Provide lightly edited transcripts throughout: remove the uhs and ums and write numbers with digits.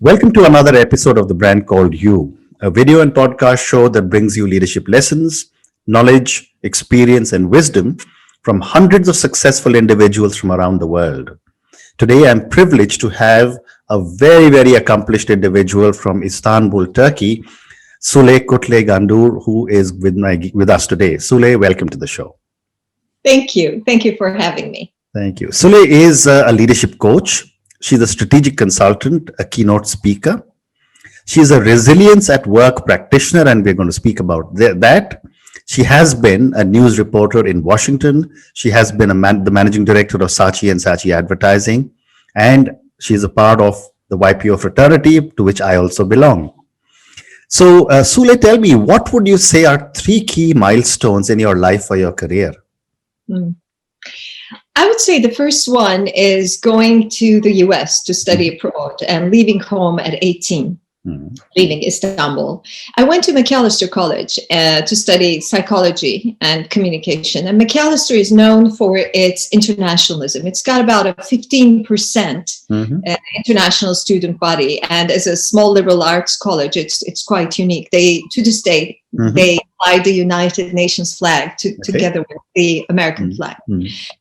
Welcome to another episode of The Brand Called You, a video and podcast show that brings you leadership lessons, knowledge, experience, and wisdom from hundreds of successful individuals from around the world. Today, I'm privileged to have a very accomplished individual from Istanbul, Turkey, Sule Kutlay Gandur, who is with us today. Sule, welcome to the show. Thank you. Thank you for having me. Thank you. Sule is a leadership coach. She's a strategic consultant, a keynote speaker. She's a resilience at work practitioner, and we're going to speak about that. She has been a news reporter in Washington. She has been the managing director of Saatchi & Saatchi Advertising, and she's a part of the YPO fraternity, to which I also belong. So, Sule, tell me, what would you say are 3 key milestones in your life or your career? I would say the first one is going to the US to study abroad and leaving home at 18, leaving Istanbul. I went to Macalester College to study psychology and communication. And Macalester is known for its internationalism. It's got about a 15% international student body. And as a small liberal arts college, it's quite unique. They, to this day, they fly the United Nations flag together with the American flag.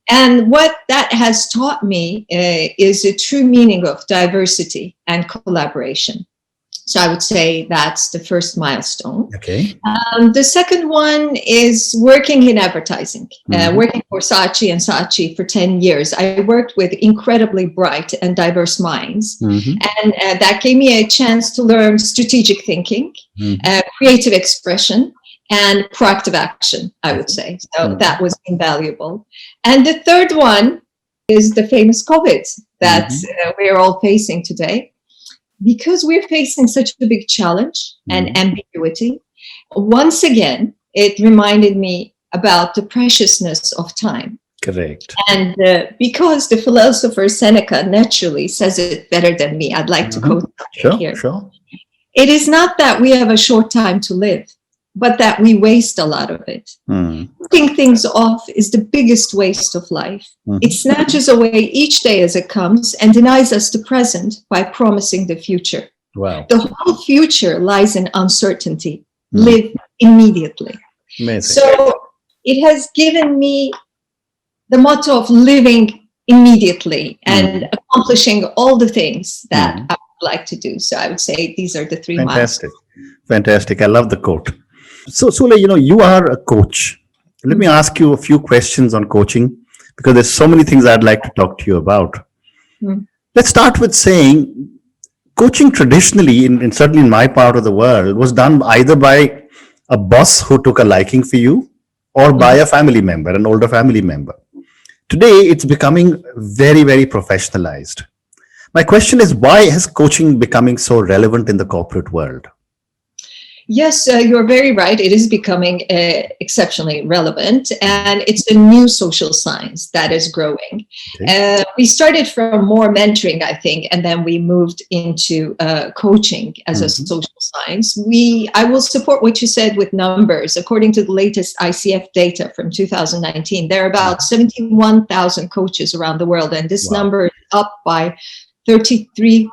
And what that has taught me is a true meaning of diversity and collaboration. So I would say that's the first milestone. Okay. The second one is working in advertising, working for Saatchi & Saatchi for 10 years. I worked with incredibly bright and diverse minds. And that gave me a chance to learn strategic thinking, creative expression, and proactive action, I would say. So that was invaluable. And the third one is the famous COVID that we are all facing today. Because we're facing such a big challenge and ambiguity, once again, it reminded me about the preciousness of time. Correct. And because the philosopher Seneca naturally says it better than me, I'd like to quote here. Sure. It is not that we have a short time to live, but that we waste a lot of it. Putting things off is the biggest waste of life. It snatches away each day as it comes and denies us the present by promising the future. Wow. The whole future lies in uncertainty. Live immediately. Amazing. So it has given me the motto of living immediately and accomplishing all the things that I would like to do. So I would say these are the 3 milestones. Fantastic. I love the quote. So, Sule, you are a coach. Let me ask you a few questions on coaching, because there's so many things I'd like to talk to you about. Let's start with saying coaching traditionally, certainly in my part of the world, was done either by a boss who took a liking for you or by a family member, an older family member. Today, it's becoming very professionalized. My question is, why is coaching becoming so relevant in the corporate world? Yes, you're very right. It is becoming exceptionally relevant, and it's a new social science that is growing. Okay. We started from more mentoring, I think, and then we moved into coaching as a social science. I will support what you said with numbers. According to the latest ICF data from 2019, there are about 71,000 coaches around the world, and this number is up by 33%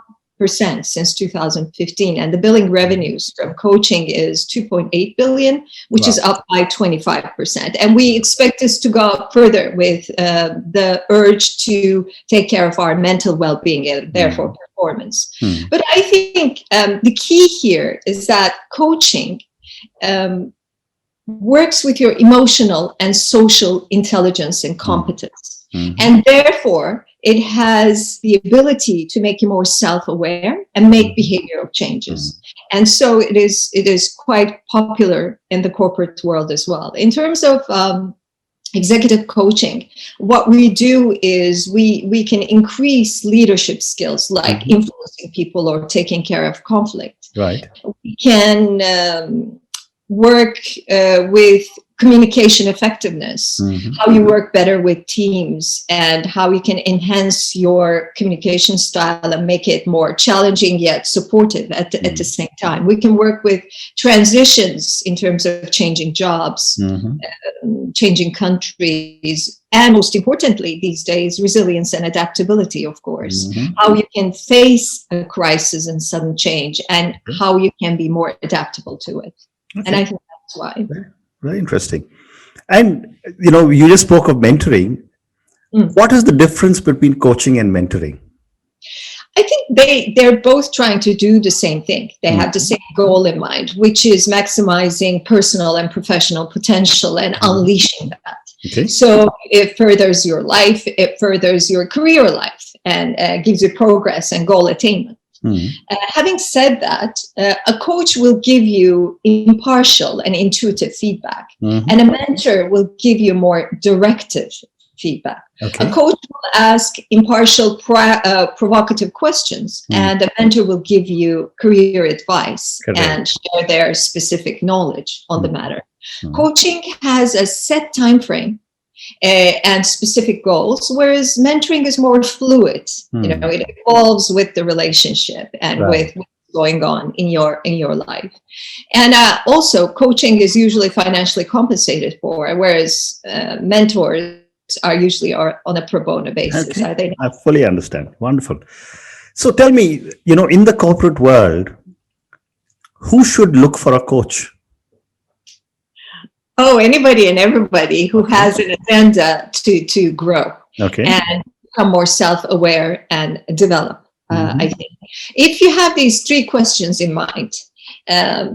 since 2015, and the billing revenues from coaching is 2.8 billion, which is up by 25%. And we expect this to go up further with the urge to take care of our mental well-being and therefore performance. But I think the key here is that coaching works with your emotional and social intelligence and competence. And therefore, it has the ability to make you more self-aware and make behavioral changes. And so it is quite popular in the corporate world as well. In terms of executive coaching, what we do is we can increase leadership skills like influencing people or taking care of conflict. Right. We can work with communication effectiveness, how you work better with teams, and how you can enhance your communication style and make it more challenging yet supportive at the same time. We can work with transitions in terms of changing jobs, changing countries, and most importantly these days, resilience and adaptability, of course. How you can face a crisis and sudden change, and how you can be more adaptable to it. And I think that's why. Very interesting. And, you just spoke of mentoring. What is the difference between coaching and mentoring? I think they're both trying to do the same thing. They have the same goal in mind, which is maximizing personal and professional potential and unleashing that. Okay. So it furthers your life, it furthers your career life, and gives you progress and goal attainment. Having said that, a coach will give you impartial and intuitive feedback, and a mentor will give you more directive feedback. Okay. A coach will ask impartial, provocative questions, and a mentor will give you career advice and share their specific knowledge on the matter. Coaching has a set time frame and specific goals, whereas mentoring is more fluid. It evolves with the relationship and with what's going on in your life. And also, coaching is usually financially compensated for, whereas mentors are usually on a pro bono basis. Okay. Are they? I fully understand. Wonderful. So tell me, in the corporate world, who should look for a coach? Oh, anybody and everybody who has an agenda to grow and become more self-aware and develop. I think if you have these three questions in mind,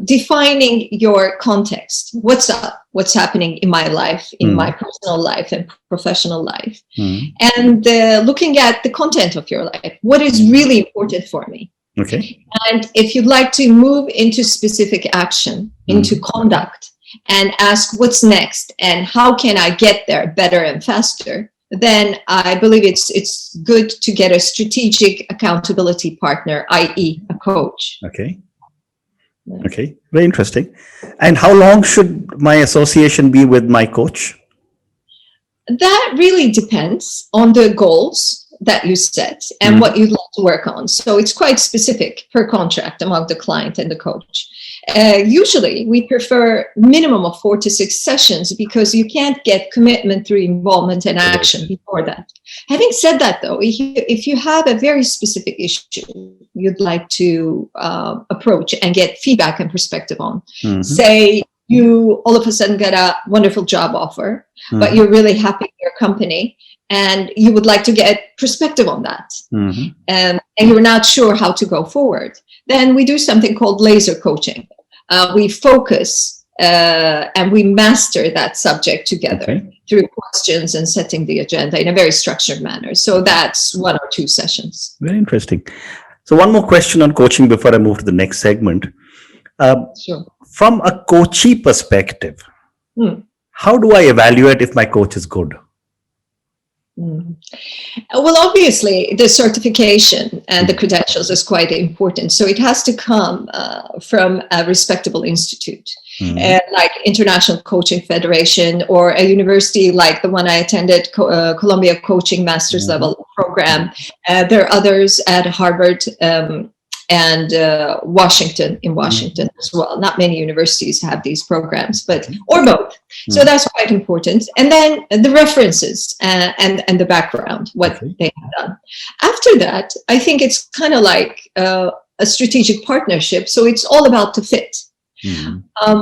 defining your context, what's up, what's happening in my life, in my personal life and professional life, and looking at the content of your life, what is really important for me. Okay. And if you'd like to move into specific action, into conduct, and ask what's next and how can I get there better and faster, then I believe it's good to get a strategic accountability partner, i.e. a coach. Okay. Okay, very interesting. And how long should my association be with my coach? That really depends on the goals that you set and what you'd like to work on. So it's quite specific per contract among the client and the coach. Usually we prefer minimum of 4 to 6 sessions because you can't get commitment through involvement and action before that. Having said that, though, if you have a very specific issue you'd like to approach and get feedback and perspective on, say you all of a sudden get a wonderful job offer, but you're really happy with your company and you would like to get perspective on that, and you're not sure how to go forward, then we do something called laser coaching. We focus and we master that subject together through questions and setting the agenda in a very structured manner. So that's 1 or 2 sessions. Very interesting. So one more question on coaching before I move to the next segment. Sure. From a coachee perspective, how do I evaluate if my coach is good? Well, obviously, the certification and the credentials is quite important. So it has to come from a respectable institute, like International Coaching Federation, or a university like the one I attended, Columbia Coaching Master's Level Program. There are others at Harvard and Washington as well. Not many universities have these programs, or both. So that's quite important. And then the references and the background, what they have done. After that, I think it's kind of like a strategic partnership. So it's all about the fit.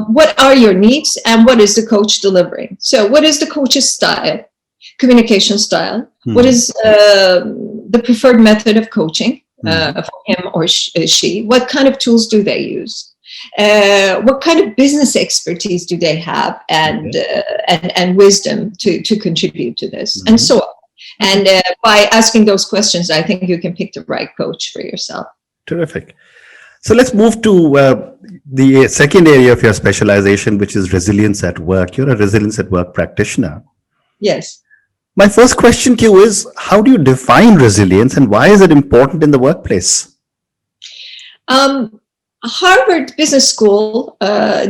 What are your needs and what is the coach delivering? So what is the coach's style, communication style? What is the preferred method of coaching? For him or she? What kind of tools do they use? What kind of business expertise do they have and wisdom to contribute to this, and so on. And by asking those questions, I think you can pick the right coach for yourself. Terrific. So let's move to the second area of your specialization, which is resilience at work. You're a resilience at work practitioner. Yes. My first question to you is, how do you define resilience and why is it important in the workplace? Harvard Business School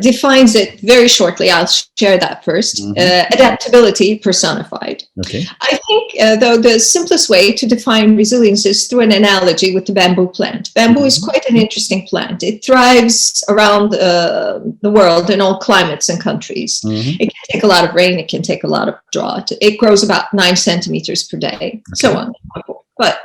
defines it very shortly. I'll share that first. Adaptability personified. Okay. I think, though, the simplest way to define resilience is through an analogy with the bamboo plant. Bamboo is quite an interesting plant. It thrives around the world in all climates and countries. It can take a lot of rain. It can take a lot of drought. It grows about 9 centimeters per day, so on. But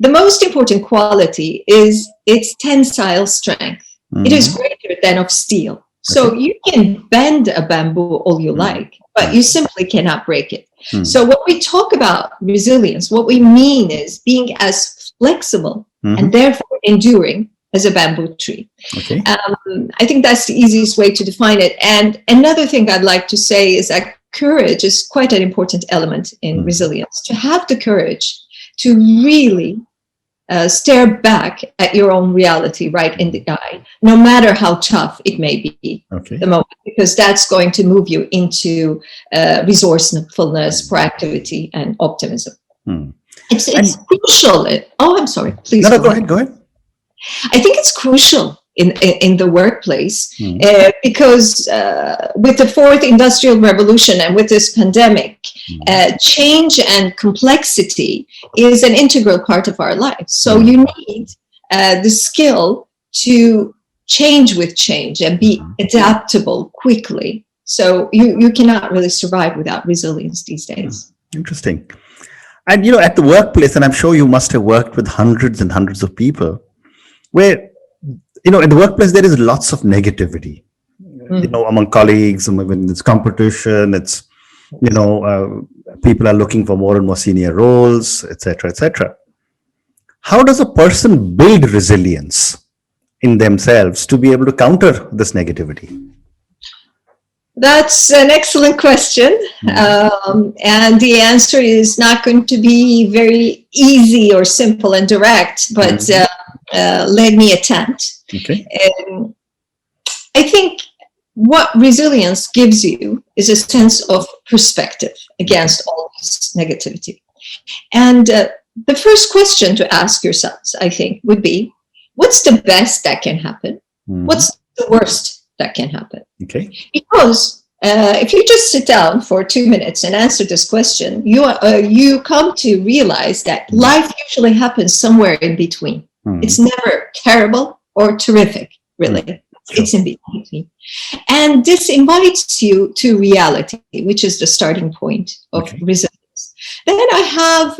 the most important quality is its tensile strength. It is greater than of steel. So you can bend a bamboo all you like, but you simply cannot break it. So when we talk about resilience, what we mean is being as flexible and therefore enduring as a bamboo tree. Okay. I think that's the easiest way to define it. And another thing I'd like to say is that courage is quite an important element in resilience. To have the courage to really stare back at your own reality right in the eye, no matter how tough it may be the moment, because that's going to move you into resourcefulness, proactivity, and optimism. It's crucial. I'm sorry. Please. No, go ahead. I think it's crucial in the workplace because with the fourth industrial revolution and with this pandemic, change and complexity is an integral part of our lives. So you need the skill to change with change and be adaptable quickly. So you cannot really survive without resilience these days. Interesting. And at the workplace, and I'm sure you must have worked with hundreds and hundreds of people, where in the workplace, there is lots of negativity, among colleagues, and when it's competition, it's, people are looking for more and more senior roles, etc., etc. How does a person build resilience in themselves to be able to counter this negativity? That's an excellent question. And the answer is not going to be very easy or simple and direct, but let me attempt. Okay. I think what resilience gives you is a sense of perspective against all this negativity. And the first question to ask yourselves, I think, would be, what's the best that can happen? What's the worst that can happen? Okay. Because if you just sit down for 2 minutes and answer this question, you come to realize that life usually happens somewhere in between. It's never terrible or terrific, really. It's in between. And this invites you to reality, which is the starting point of resilience. Then I have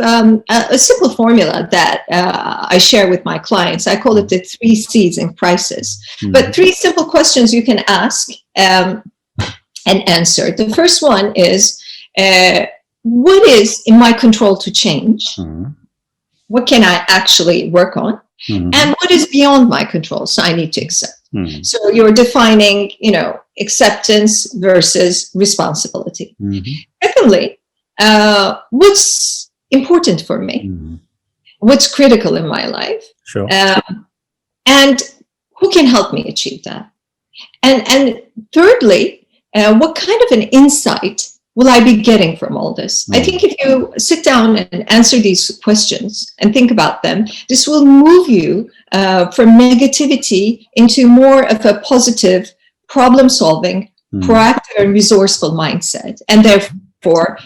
a simple formula that I share with my clients. I call it the 3 C's in crisis. But 3 simple questions you can ask and answer. The first one is, what is in my control to change? What can I actually work on? And what is beyond my control, so I need to accept. So you're defining, acceptance versus responsibility. Secondly, what's important for me? What's critical in my life? Sure. And who can help me achieve that? And thirdly, what kind of an insight will I be getting from all this? I think if you sit down and answer these questions and think about them, this will move you from negativity into more of a positive, problem-solving, proactive and resourceful mindset. And therefore,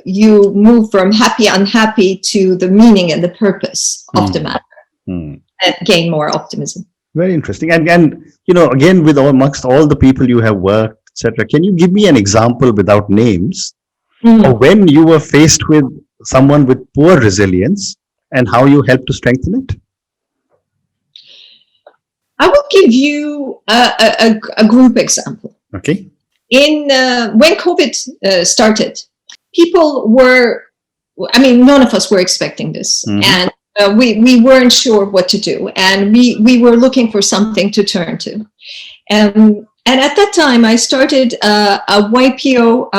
you move from happy, unhappy to the meaning and the purpose of the matter and gain more optimism. Very interesting. And again, with amongst all the people you have worked, etc., can you give me an example without names of when you were faced with someone with poor resilience and how you helped to strengthen it? I will give you a group example. Okay. When COVID started, none of us were expecting this. And we weren't sure what to do. And we were looking for something to turn to. And at that time, I started a YPO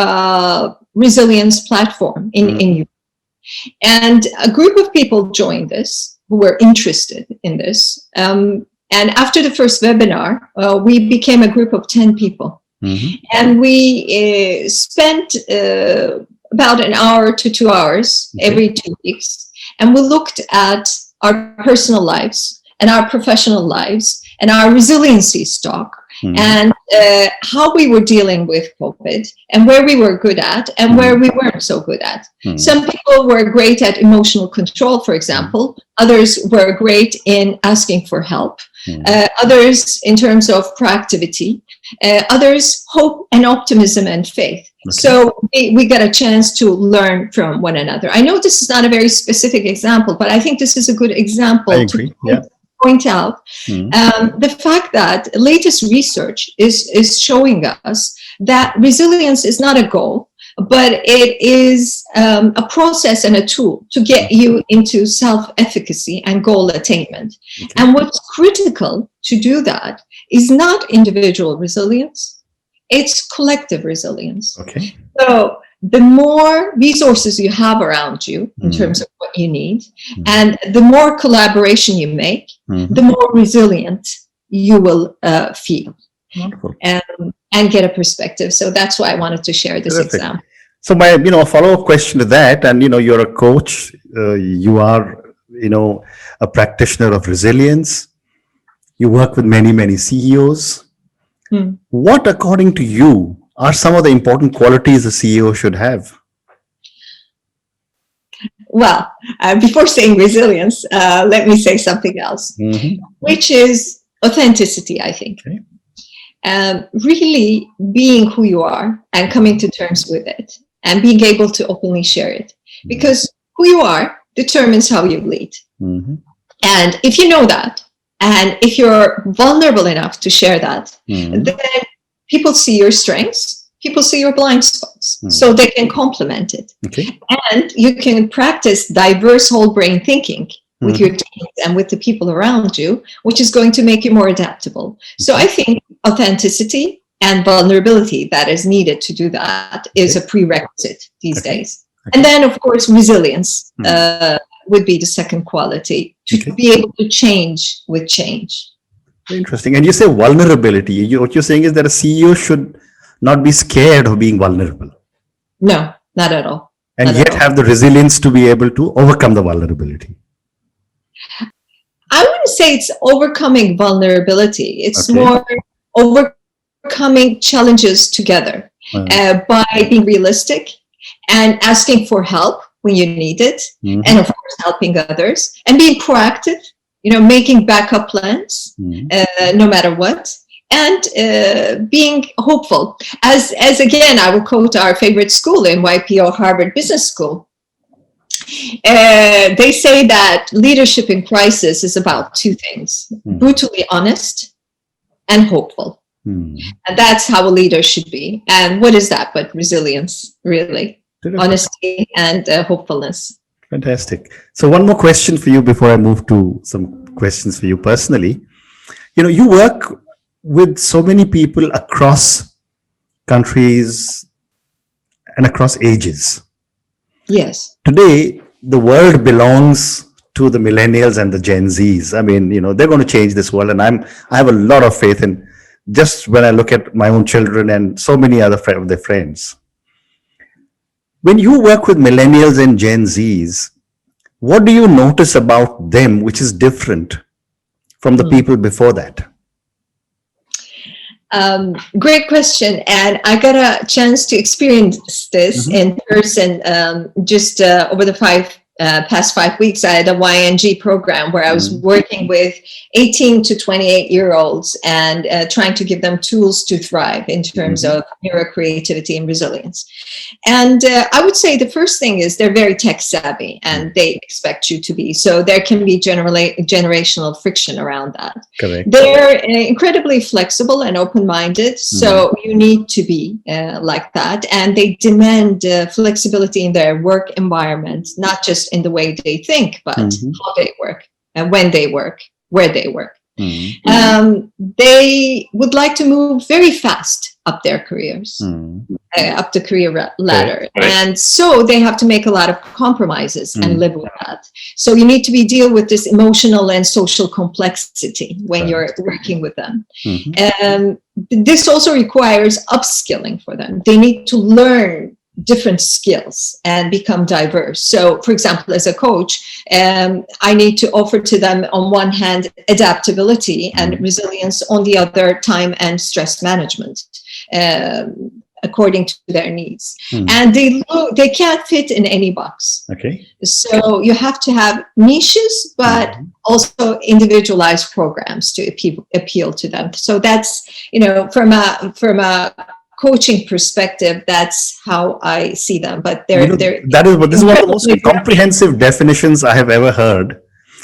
resilience platform in Europe. And a group of people joined this who were interested in this. And after the first webinar, we became a group of 10 people. And we spent about an hour to 2 hours every 2 weeks. And we looked at our personal lives and our professional lives and our resiliency stock, and how we were dealing with COVID, and where we were good at and where we weren't so good at. Some people were great at emotional control, for example. Others were great in asking for help. Others in terms of proactivity. Others hope and optimism and faith. So we got a chance to learn from one another. I know this is not a very specific example, but I think this is a good example to point out the fact that latest research is showing us that resilience is not a goal, but it is a process and a tool to get you into self-efficacy and goal attainment. And what's critical to do that is not individual resilience, it's collective resilience. So the more resources you have around you in terms of what you need, and the more collaboration you make, the more resilient you will feel and get a perspective. So that's why I wanted to share this example. So my, follow-up question to that, and, you're a coach, you are, a practitioner of resilience. You work with many, many CEOs. What, according to you, are some of the important qualities a CEO should have? Well, before saying resilience, let me say something else, which is authenticity, I think. Really being who you are and coming to terms with it and being able to openly share it. Because who you are determines how you lead. And if you know that, and if you're vulnerable enough to share that, then people see your strengths, people see your blind spots, so they can complement it. And you can practice diverse whole brain thinking with your teams and with the people around you, which is going to make you more adaptable. So I think authenticity and vulnerability that is needed to do that is a prerequisite these days. And then, of course, resilience would be the second quality, to be able to change with change. Interesting. And you say vulnerability. What you're saying is that a CEO should not be scared of being vulnerable. No, not at all. And not yet have the resilience to be able to overcome the vulnerability. I wouldn't say it's overcoming vulnerability. It's more overcoming challenges together by being realistic and asking for help when you need it, and of course helping others, and being proactive, making backup plans no matter what, and being hopeful. As again, I will quote our favorite school, NYPO, Harvard Business School. They say that leadership in crisis is about two things: brutally honest and hopeful. And that's how a leader should be. And what is that but resilience, really? Honesty and hopefulness. Fantastic. So one more question for you before I move to some questions for you personally. You work with so many people across countries and across ages. Yes. Today, the world belongs to the millennials and the Gen Zs. I mean, they're going to change this world, and I have a lot of faith in, just when I look at my own children and so many other of their friends. When you work with millennials and Gen Zs, what do you notice about them which is different from the people before that? Great question. And I got a chance to experience this in person just over the past 5 weeks. I had a YNG program where I was working with 18 to 28-year-olds and trying to give them tools to thrive in terms of neurocreativity and resilience. And I would say the first thing is they're very tech savvy, and they expect you to be. So there can be generational friction around that. Correct. They're incredibly flexible and open-minded, so you need to be like that. And they demand flexibility in their work environment, not just in the way they think, but how they work and when they work, where they work. They would like to move very fast up their careers, up the career ladder. And so they have to make a lot of compromises and live with that. So you need to deal with this emotional and social complexity when you're working with them. This also requires upskilling for them. They need to learn different skills and become diverse. So, for example, as a coach, I need to offer to them, on one hand, adaptability and resilience, on the other, time and stress management, according to their needs. And they can't fit in any box. Okay. So you have to have niches, but also individualized programs to appeal to them. So that's, from a coaching perspective, that's how I see them. But this is one of the most comprehensive definitions I have ever heard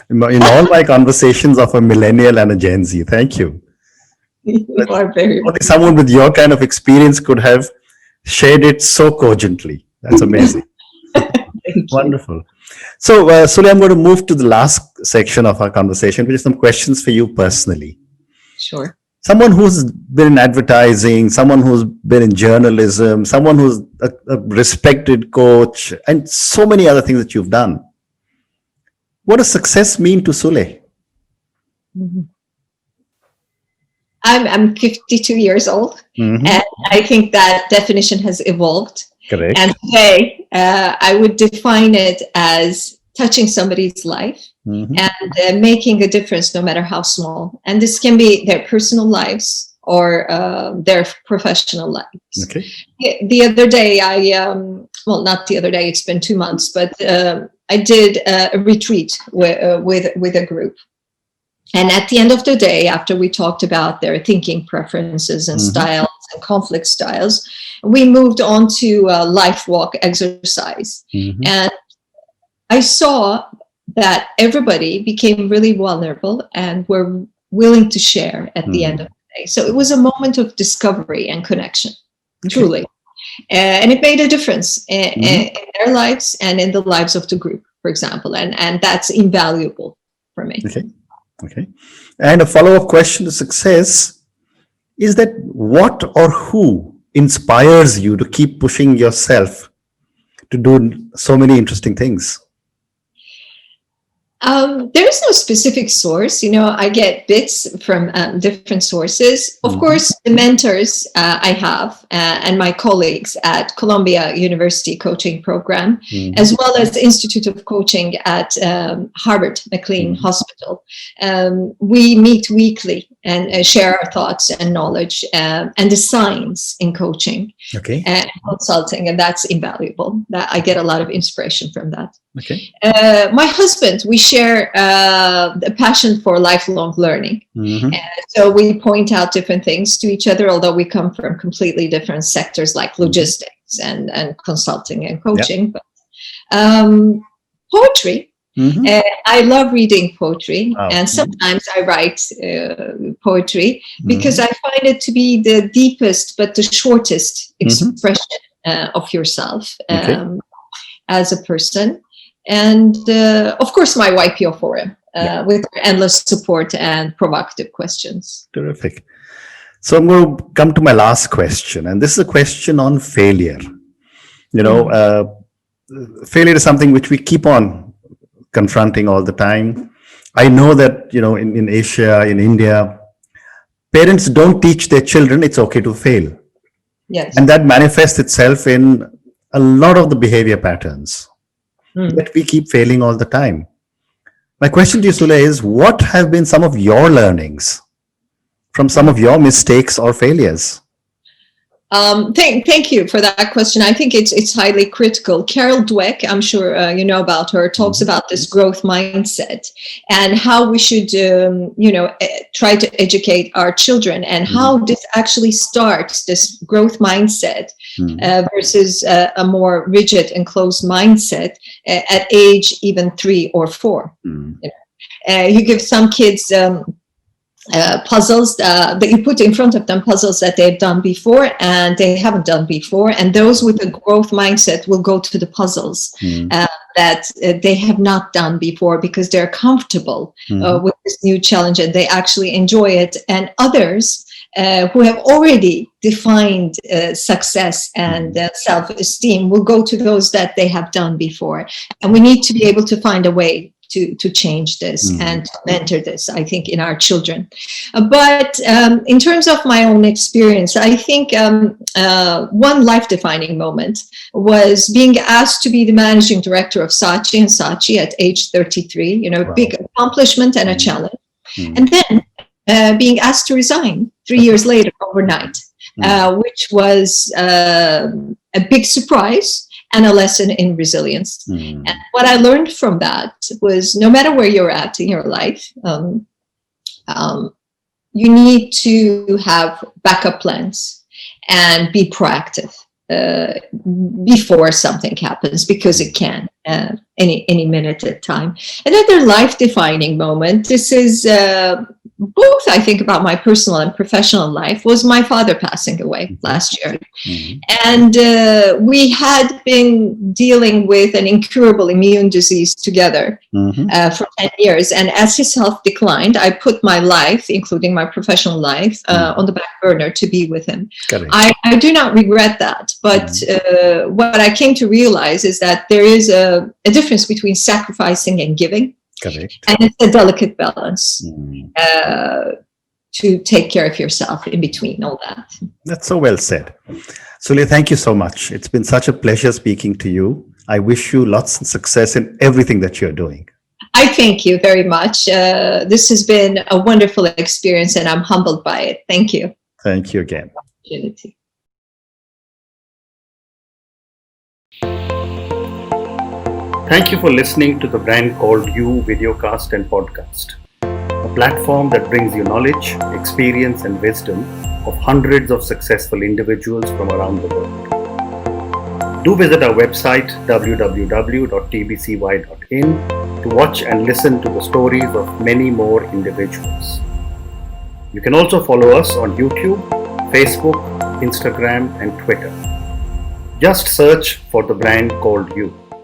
in all my conversations of a millennial and a Gen Z. Thank you. You are very only someone with your kind of experience could have shared it so cogently. That's amazing. Wonderful. So, Sule, I'm going to move to the last section of our conversation, which is some questions for you personally. Sure. Someone who's been in advertising, someone who's been in journalism, someone who's a respected coach, and so many other things that you've done. What does success mean to Sule? I'm 52 years old, and I think that definition has evolved. Correct. And today, I would define it as touching somebody's life and making a difference, no matter how small. And this can be their personal lives or their professional lives. Okay. The other day, not the other day, it's been 2 months, but I did a retreat with a group. And at the end of the day, after we talked about their thinking preferences and styles and conflict styles, we moved on to a life walk exercise. And I saw that everybody became really vulnerable and were willing to share at the end of the day. So it was a moment of discovery and connection, truly. And it made a difference in their lives and in the lives of the group, for example. And that's invaluable for me. Okay. And a follow-up question to success is that what or who inspires you to keep pushing yourself to do so many interesting things? There is no specific source. I get bits from different sources. Of course, the mentors I have and my colleagues at Columbia University Coaching Program, as well as Institute of Coaching at Harvard McLean Hospital. We meet weekly and share our thoughts and knowledge and the science in coaching and consulting, and that's invaluable. I get a lot of inspiration from that. My husband, we share a passion for lifelong learning. So we point out different things to each other, although we come from completely different sectors like logistics and consulting and coaching. But poetry. I love reading poetry, and sometimes I write poetry because I find it to be the deepest but the shortest expression of yourself as a person. And of course, my YPO forum with endless support and provocative questions. Terrific. So I'm going to come to my last question, and this is a question on failure. Failure is something which we keep on confronting all the time. I know that, in Asia, in India, parents don't teach their children it's okay to fail. Yes. And that manifests itself in a lot of the behavior patterns. That we keep failing all the time. My question to you, Sule, is what have been some of your learnings from some of your mistakes or failures? Thank you for that question. I think it's highly critical. Carol Dweck, I'm sure you know about her, talks about this growth mindset and how we should, try to educate our children and how this actually starts, this growth mindset versus a more rigid and closed mindset at age even 3 or 4. You give some kids puzzles that you put in front of them, puzzles that they've done before and they haven't done before, and those with a growth mindset will go to the puzzles that they have not done before because they're comfortable with this new challenge and they actually enjoy it. And others who have already defined success and self-esteem will go to those that they have done before. And we need to be able to find a way to change this and to mentor this, I think, in our children. But in terms of my own experience, I think one life-defining moment was being asked to be the managing director of Saatchi & Saatchi at age 33, wow. Big accomplishment and a challenge. And then being asked to resign 3 years later overnight, which was a big surprise and a lesson in resilience. And what I learned from that was, no matter where you're at in your life, you need to have backup plans and be proactive before something happens, because it can any minute at time. Another life-defining moment, this is both, I think, about my personal and professional life, was my father passing away last year. And we had been dealing with an incurable immune disease together for 10 years. And as his health declined, I put my life, including my professional life, on the back burner to be with him. I do not regret that. But what I came to realize is that there is a difference between sacrificing and giving. Correct. And it's a delicate balance to take care of yourself in between all that. That's so well said. Sule, thank you so much. It's been such a pleasure speaking to you. I wish you lots of success in everything that you're doing. I thank you very much. This has been a wonderful experience and I'm humbled by it. Thank you. Thank you again. Opportunity. Thank you for listening to the Brand Called You videocast and podcast, a platform that brings you knowledge, experience, and wisdom of hundreds of successful individuals from around the world. Do visit our website www.tbcy.in to watch and listen to the stories of many more individuals. You can also follow us on YouTube, Facebook, Instagram, and Twitter. Just search for the Brand Called You.